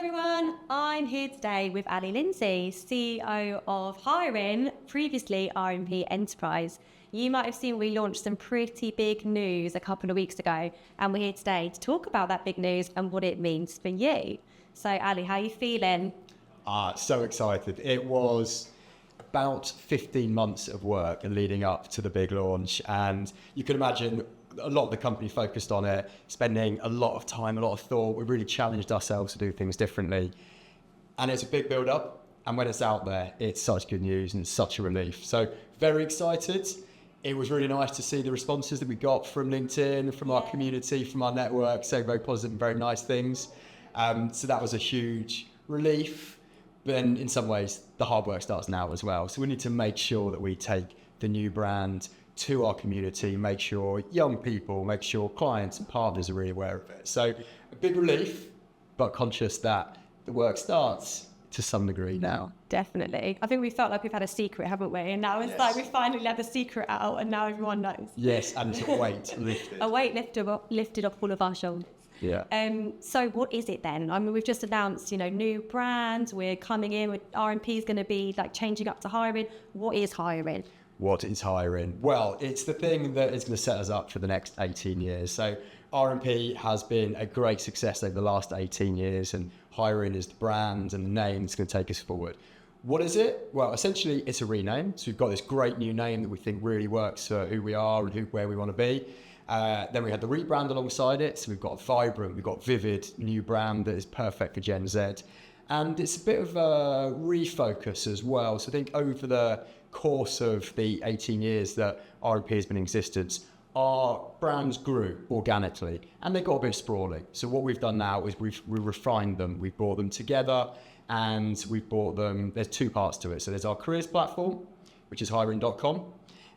everyone, I'm here today with Lindsay, CEO of Higherin, previously RMP Enterprise. You might have seen we launched some pretty big news a couple of weeks ago, and we're here today to talk about that big news and what it means for you. So Ali, how are you feeling? So excited. It was about 15 months of work leading up to the big launch, and you can imagine a lot of the company focused on it, spending a lot of time, a lot of thought. We really challenged ourselves to do things differently. And it's a big build up. And when it's out there, it's such good news and it's such a relief. So very excited. It was really nice to see the responses that we got from LinkedIn, from our community, from our network, saying very positive and very nice things. So that was a huge relief. But then in some ways, the hard work starts now as well. So we need to make sure that we take the new brand to our community, make sure young people, make sure clients and partners are really aware of it. So a big relief, but conscious that the work starts to some degree now. Definitely. I think we felt like we've had a secret, haven't we? And now it's like we finally let the secret out and now everyone knows. Yes, and it's a weight lifted. A weight lifted off all of our shoulders. Yeah. So what is it then? I mean, we've just announced, new brands. We're coming in with RMP is going to be like changing up to Higherin. What is Higherin? What is Higherin? Well, it's the thing that is going to set us up for the next 18 years. So RMP has been a great success over the last 18 years, and Higherin is the brand and the name that's going to take us forward. What is it? Well, essentially, it's a rename. So we've got this great new name that we think really works for who we are and where we want to be. Then we had the rebrand alongside it. So we've got a vibrant, we've got vivid new brand that is perfect for Gen Z. And it's a bit of a refocus as well. So I think over the course of the 18 years that RMP has been in existence, our brands grew organically and they got a bit sprawling. So what we've done now is we've refined them. We've brought them together and we've brought them, there's two parts to it. So there's our careers platform, which is Higherin.com.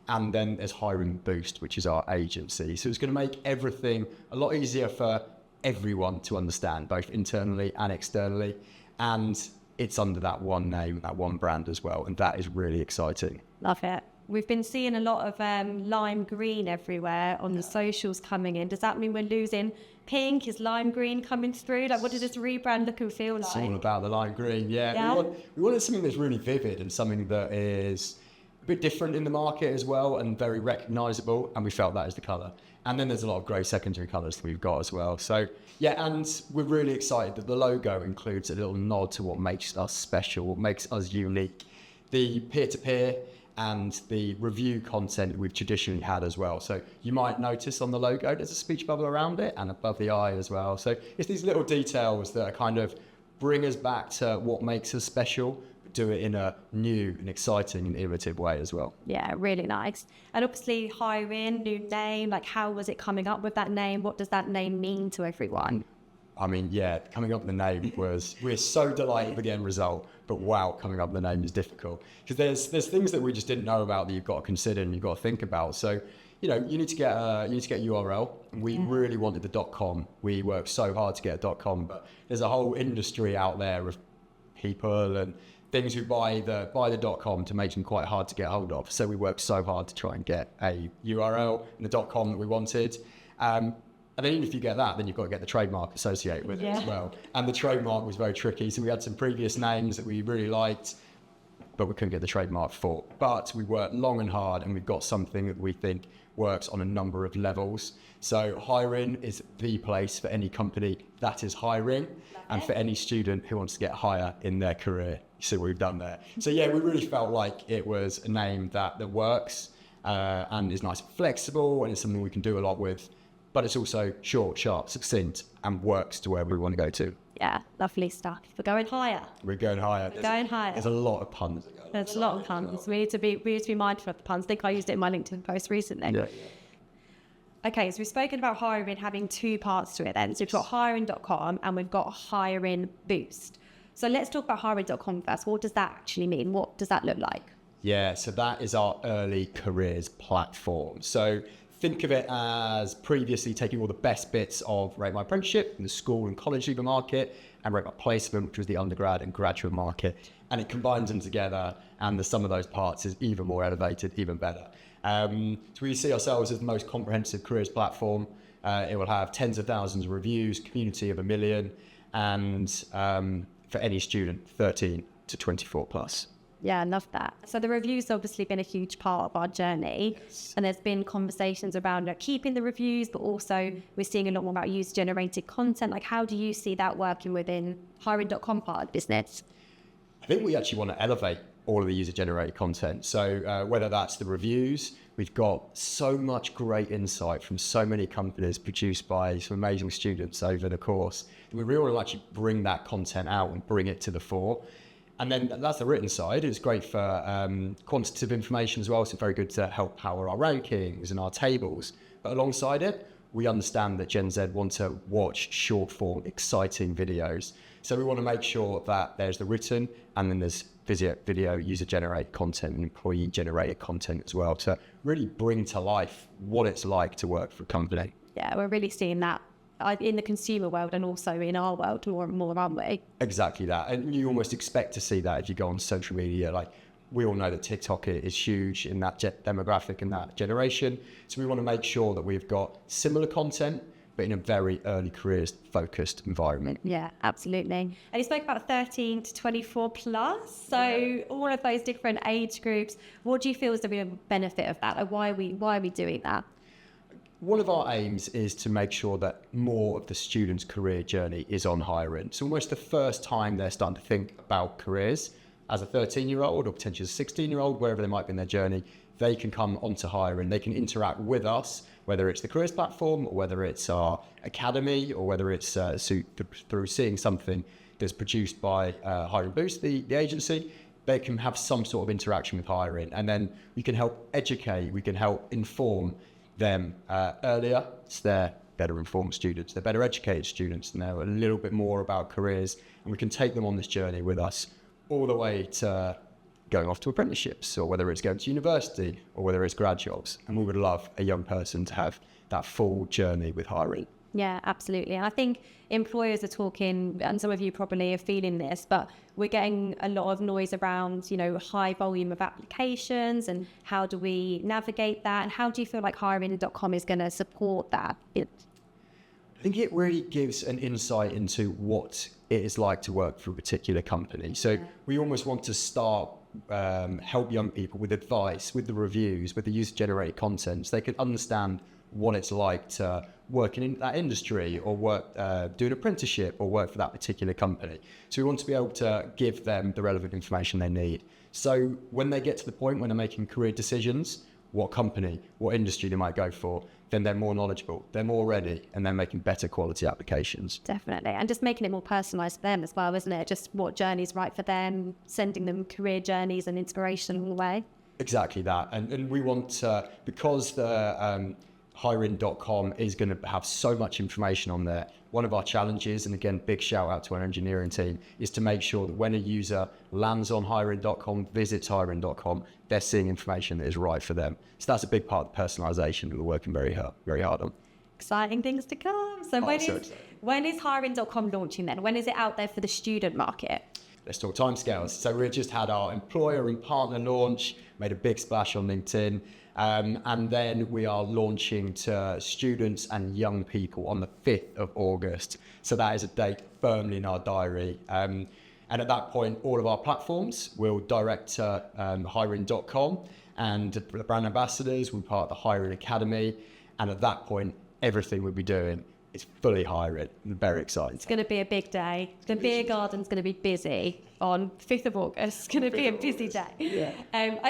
And then there's Higherin Boost, which is our agency. So it's going to make everything a lot easier for everyone to understand, both internally and externally. And it's under that one name, that one brand as well. And that is really exciting. Love it. We've been seeing a lot of lime green everywhere on the socials coming in. Does that mean we're losing pink? Is lime green coming through? Like, what does this rebrand look and feel like? It's all about the lime green, yeah. We wanted something that's really vivid and something that is a bit different in the market as well and very recognisable. And we felt that is the colour. And then there's a lot of grey secondary colours that we've got as well. So, yeah, and we're really excited that the logo includes a little nod to what makes us special, what makes us unique. The peer-to-peer and the review content we've traditionally had as well. So you might notice on the logo, there's a speech bubble around it and above the eye as well. So it's these little details that kind of bring us back to what makes us special, but do it in a new and exciting and innovative way as well. Yeah, really nice. And obviously Higherin, new name, like how was it coming up with that name? What does that name mean to everyone? I mean, yeah, coming up with the name we're so delighted with the end result, but wow, coming up with the name is difficult. Because there's things that we just didn't know about that you've got to consider and you've got to think about. So, you need to get a URL. We really wanted the .com. We worked so hard to get a .com, but there's a whole industry out there of people and things who buy the .com to make them quite hard to get hold of. So we worked so hard to try and get a URL and the .com that we wanted. And then even if you get that, then you've got to get the trademark associated with it as well. And the trademark was very tricky. So we had some previous names that we really liked, but we couldn't get the trademark for. But we worked long and hard and we've got something that we think works on a number of levels. So Higherin is the place for any company that is hiring and for any student who wants to get higher in their career. You see what we've done there. So yeah, we really felt like it was a name that works and is nice and flexible and it's something we can do a lot with. But it's also short, sharp, succinct, and works to where we want to go to. Yeah, lovely stuff. We're going higher. We're going higher. There's a lot of puns. There's a lot of puns. We need to be mindful of the puns. I think I used it in my LinkedIn post recently. Yeah. Okay, so we've spoken about Higherin having two parts to it then. So we've got Higherin.com and we've got Higherin Boost. So let's talk about Higherin.com first. What does that actually mean? What does that look like? Yeah, so that is our early careers platform. So think of it as previously taking all the best bits of Rate My Apprenticeship in the school and college leaver market and Rate My Placement, which was the undergrad and graduate market. And it combines them together and the sum of those parts is even more elevated, even better. So we see ourselves as the most comprehensive careers platform. It will have tens of thousands of reviews, community of 1 million, and for any student 13 to 24 plus. Yeah, I love that. So the review's obviously been a huge part of our journey. Yes. And there's been conversations around keeping the reviews, but also we're seeing a lot more about user-generated content. Like, how do you see that working within Higherin.com part of the business? I think we actually want to elevate all of the user-generated content. So whether that's the reviews, we've got so much great insight from so many companies produced by some amazing students over the course. We really want to actually bring that content out and bring it to the fore. And then that's the written side. It's great for quantitative information as well. So it's very good to help power our rankings and our tables. But alongside it, we understand that Gen Z want to watch short form, exciting videos. So we want to make sure that there's the written and then there's video user-generated content and employee-generated content as well to really bring to life what it's like to work for a company. Yeah, we're really seeing that in the consumer world and also in our world more and more, aren't we? Exactly that. And you almost expect to see that if you go on social media. Like, we all know that TikTok is huge in that demographic and that generation. So we want to make sure that we've got similar content, but in a very early careers focused environment. Yeah, absolutely. And you spoke about 13 to 24 plus. So all of those different age groups, what do you feel is the real benefit of that? Like, why are we doing that? One of our aims is to make sure that more of the student's career journey is on Higherin. So almost the first time they're starting to think about careers as a 13-year-old or potentially a 16-year-old, wherever they might be in their journey, they can come onto Higherin. They can interact with us, whether it's the careers platform or whether it's our academy or whether it's through seeing something that's produced by Higherin Boost, the agency. They can have some sort of interaction with Higherin, and then we can help educate, we can help inform them earlier. So they're better informed students, they're better educated students, and they're a little bit more about careers, and we can take them on this journey with us all the way to going off to apprenticeships, or whether it's going to university or whether it's grad jobs. And we would love a young person to have that full journey with Higherin. Yeah, absolutely. And I think employers are talking, and some of you probably are feeling this, but we're getting a lot of noise around, high volume of applications and how do we navigate that? And how do you feel like Higherin.com is going to support that? I think it really gives an insight into what it is like to work for a particular company. So we almost want to start help young people with advice, with the reviews, with the user-generated content, so they can understand what it's like to work in that industry or work, do an apprenticeship or work for that particular company. So we want to be able to give them the relevant information they need. So when they get to the point when they're making career decisions, what company, what industry they might go for, then they're more knowledgeable, they're more ready, and they're making better quality applications. Definitely. And just making it more personalised for them as well, isn't it? Just what journey's right for them, sending them career journeys and inspiration all the way. Exactly that. And we want, because the Higherin.com is going to have so much information on there. One of our challenges, and again, big shout out to our engineering team, is to make sure that when a user lands on Higherin.com, visits Higherin.com, they're seeing information that is right for them. So that's a big part of the personalization that we're working very hard on. Exciting things to come. So when is Higherin.com launching then? When is it out there for the student market? Let's talk timescales. So we just had our employer and partner launch, made a big splash on LinkedIn. And then we are launching to students and young people on the 5th of August. So that is a date firmly in our diary. And at that point, all of our platforms will direct to Higherin.com, and the brand ambassadors will be part of the Higherin Academy. And at that point, everything we'll be doing is fully Higherin. I'm very excited. It's going to be a big day. The beer garden's going to be busy on 5th of August. It's going to be a busy day. Yeah.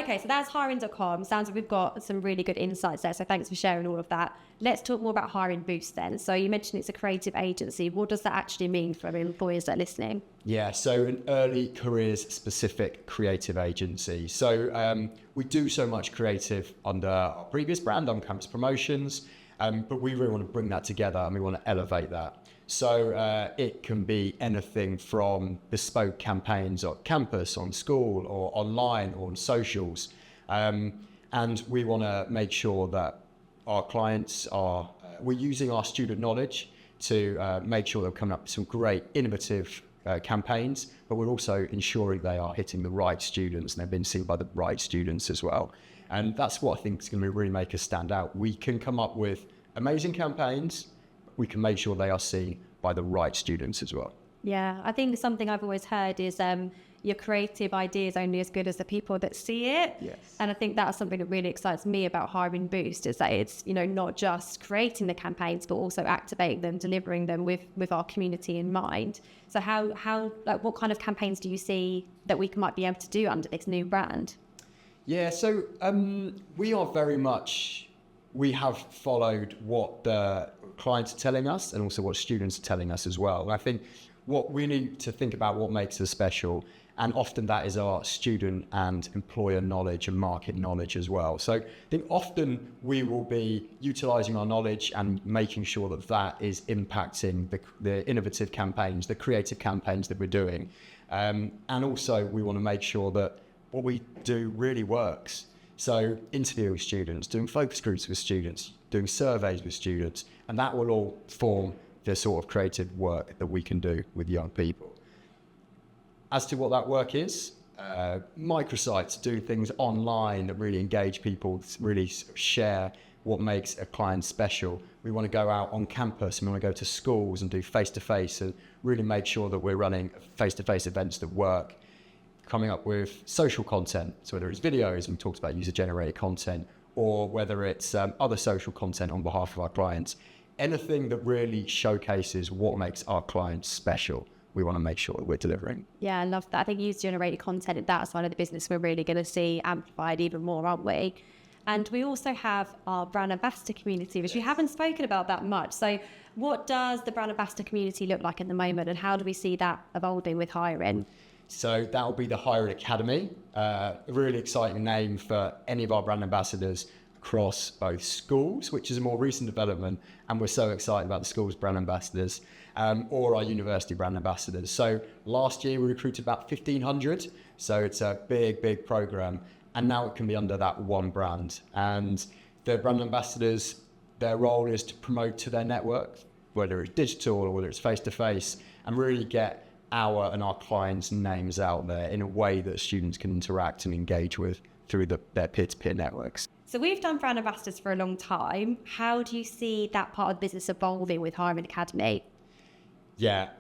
Okay, so that's Higherin.com. Sounds like we've got some really good insights there. So thanks for sharing all of that. Let's talk more about Higherin Boost then. So you mentioned it's a creative agency. What does that actually mean for employers that are listening? Yeah, so an early careers specific creative agency. So we do so much creative under our previous brand, On Campus Promotions. But we really want to bring that together and we want to elevate that. So it can be anything from bespoke campaigns on campus, on school, or online, or on socials. And we want to make sure that our clients we're using our student knowledge to make sure they're coming up with some great innovative campaigns, but we're also ensuring they are hitting the right students and they've been seen by the right students as well. And that's what I think is going to really make us stand out. We can come up with amazing campaigns. We can make sure they are seen by the right students as well. Yeah, I think something I've always heard is your creative idea is only as good as the people that see it. Yes. And I think that's something that really excites me about Higherin Boost, is that it's, you know, not just creating the campaigns, but also activating them, delivering them with our community in mind. So how like what kind of campaigns do you see that we might be able to do under this new brand? Yeah, so we are very much, we have followed what the clients are telling us and also what students are telling us as well. And I think what we need to think about what makes us special, and often that is our student and employer knowledge and market knowledge as well. So I think often we will be utilising our knowledge and making sure that that is impacting the innovative campaigns, the creative campaigns that we're doing. And also we want to make sure that what we do really works. So interviewing students, doing focus groups with students, doing surveys with students, and that will all form the sort of creative work that we can do with young people. As to what that work is, microsites, doing things online that really engage people, really share what makes a client special. We want to go out on campus and we want to go to schools and do face-to-face and really make sure that we're running face-to-face events that work. Coming up with social content, so whether it's videos, and we talked about user-generated content, or whether it's other social content on behalf of our clients. Anything that really showcases what makes our clients special, we want to make sure that we're delivering. Yeah, I love that. I think user-generated content at that side of the business, we're really going to see amplified even more, aren't we? And we also have our brand ambassador community, which we haven't spoken about that much. So what does the brand ambassador community look like at the moment, and how do we see that evolving with Higherin? So that will be the Higherin Academy, a really exciting name for any of our brand ambassadors across both schools, which is a more recent development, and we're so excited about the schools brand ambassadors, or our university brand ambassadors. So last year we recruited about 1,500, so it's a big program, and now it can be under that one brand. And the brand ambassadors, their role is to promote to their network, whether it's digital or whether it's face-to-face, and really get our and our clients' names out there in a way that students can interact and engage with through their peer-to-peer networks. So we've done brand ambassadors for a long time. How do you see that part of the business evolving with Higherin Academy? Yeah,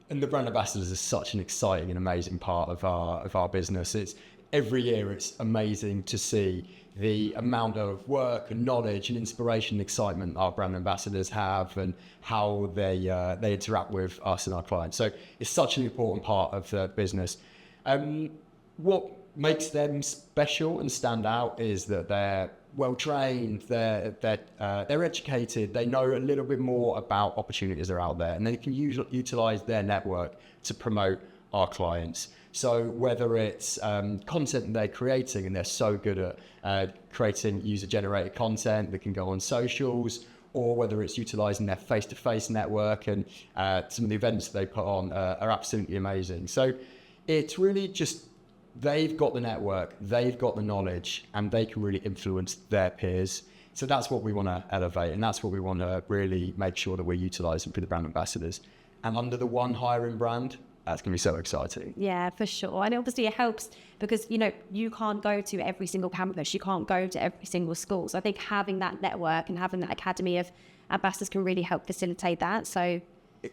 and the brand ambassadors is such an exciting and amazing part of our business. It's every year it's amazing to see the amount of work and knowledge and inspiration and excitement our brand ambassadors have and how they interact with us and our clients. So it's such an important part of the business. What makes them special and stand out is that they're well trained, they're educated, they know a little bit more about opportunities that are out there, and they can utilize their network to promote our clients. So whether it's content they're creating, and they're so good at creating user-generated content that can go on socials, or whether it's utilizing their face-to-face network, and some of the events they put on are absolutely amazing. So it's really just, they've got the network, they've got the knowledge, and they can really influence their peers. So that's what we want to elevate, and that's what we want to really make sure that we're utilizing for the brand ambassadors. And under the one Higherin brand, that's going to be so exciting. Yeah, for sure. And obviously it helps because, you know, you can't go to every single campus. You can't go to every single school. So I think having that network and having that academy of ambassadors can really help facilitate that. So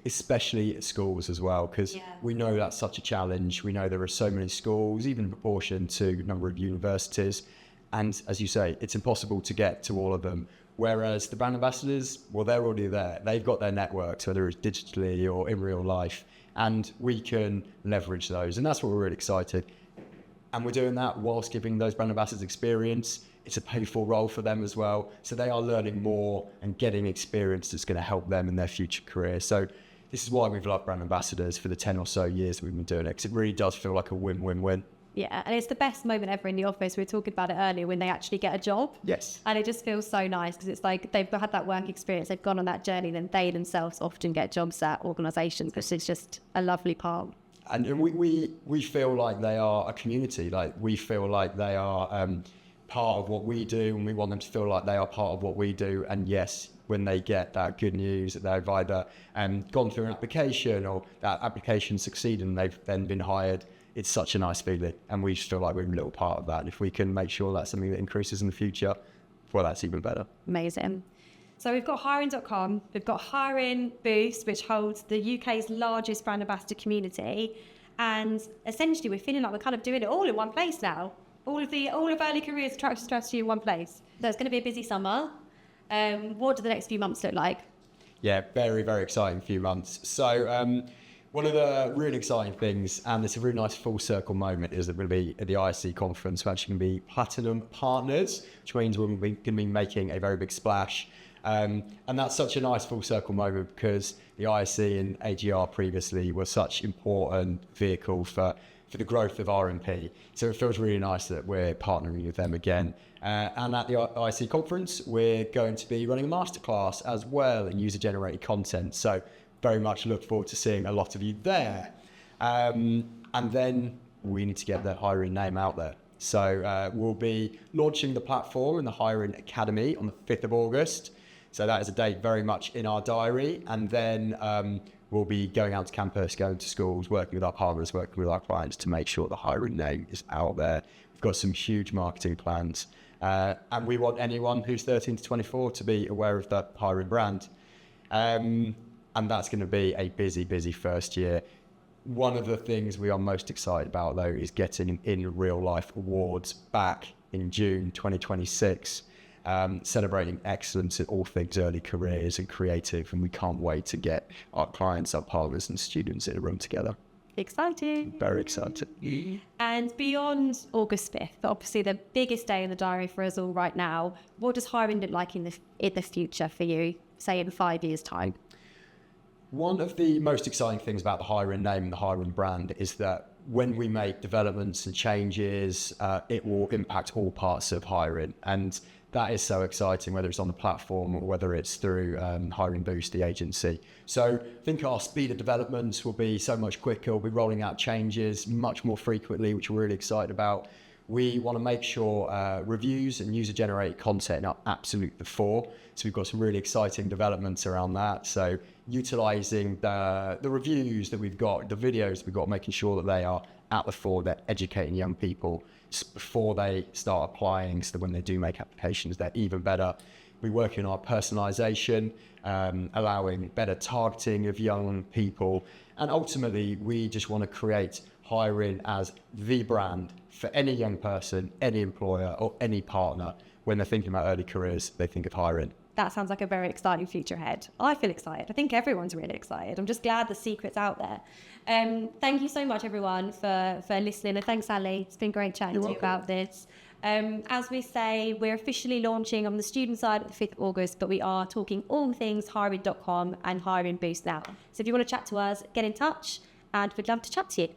especially at schools as well, because we know that's such a challenge. We know there are so many schools, even in proportion to number of universities. And as you say, it's impossible to get to all of them. Whereas the brand ambassadors, well, they're already there. They've got their networks, whether it's digitally or in real life, and we can leverage those. And that's what we're really excited. And we're doing that whilst giving those brand ambassadors experience. It's a paid-for role for them as well. So they are learning more and getting experience that's going to help them in their future career. So this is why we've loved brand ambassadors for the 10 or so years that we've been doing it, because it really does feel like a win-win-win. yeah, and it's the best moment ever in the office. We were talking about it earlier, when they actually get a job. Yes. And it just feels so nice because it's like they've had that work experience, they've gone on that journey, then they themselves often get jobs at organisations, which is just a lovely part. And we feel like they are a community. Like, we feel like they are part of what we do, and we want them to feel like they are part of what we do. And yes, when they get that good news that they've either gone through an application or that application succeeded and they've then been hired, it's such a nice feeling. And we just feel like we're a little part of that. If we can make sure that's something that increases in the future, well, that's even better. Amazing. So we've got Higherin.com, we've got Higherin Boost, which holds the UK's largest brand ambassador community. And essentially we're feeling like we're kind of doing it all in one place now. All of early careers attraction strategy in one place. So it's going to be a busy summer. What do the next few months look like? Yeah, very, very exciting few months. So one of the really exciting things, and it's a really nice full circle moment, is that we're going to be at the ISC conference. We're actually going to be platinum partners, which means we're going to be making a very big splash. And that's such a nice full circle moment because the ISC and AGR previously were such important vehicle for the growth of RMP. So it feels really nice that we're partnering with them again. And at the IC conference, we're going to be running a masterclass as well in user-generated content. So very much look forward to seeing a lot of you there. And then we need to get the Higherin name out there. So we'll be launching the platform in the Higherin Academy on the 5th of August. So that is a date very much in our diary. And then we'll be going out to campus, going to schools, working with our partners, working with our clients to make sure the Higherin name is out there. We've got some huge marketing plans. And we want anyone who's 13 to 24 to be aware of the Higherin brand. And that's going to be a busy, busy first year. One of the things we are most excited about, though, is getting in real life awards back in June 2026. Celebrating excellence in all things early careers and creative, and we can't wait to get our clients, our partners and students in a room together. Exciting. Very excited. And beyond August 5th, obviously the biggest day in the diary for us all right now, what does Higherin look like in the future for you, say in 5 years' time? One of the most exciting things about the Higherin name and the Higherin brand is that when we make developments and changes, it will impact all parts of Higherin. And that is so exciting, whether it's on the platform or whether it's through Higherin Boost, the agency. So I think our speed of developments will be so much quicker. We'll be rolling out changes much more frequently, which we're really excited about. We want to make sure reviews and user-generated content are absolute the fore. So we've got some really exciting developments around that. So utilising the reviews that we've got, the videos we've got, making sure that they are at the fore, they're educating young people before they start applying, so that when they do make applications, they're even better. We work in our personalisation, allowing better targeting of young people. And ultimately, we just want to create Higherin as the brand for any young person, any employer or any partner. When they're thinking about early careers, they think of Higherin. That sounds like a very exciting future ahead. I feel excited. I think everyone's really excited. I'm just glad the secret's out there. Thank you so much, everyone, for listening. And thanks, Ali. It's been great chatting to you about this. As we say, we're officially launching on the student side at the 5th of August, but we are talking all things Higherin.com and Higherin Boost now. So if you want to chat to us, get in touch and we'd love to chat to you.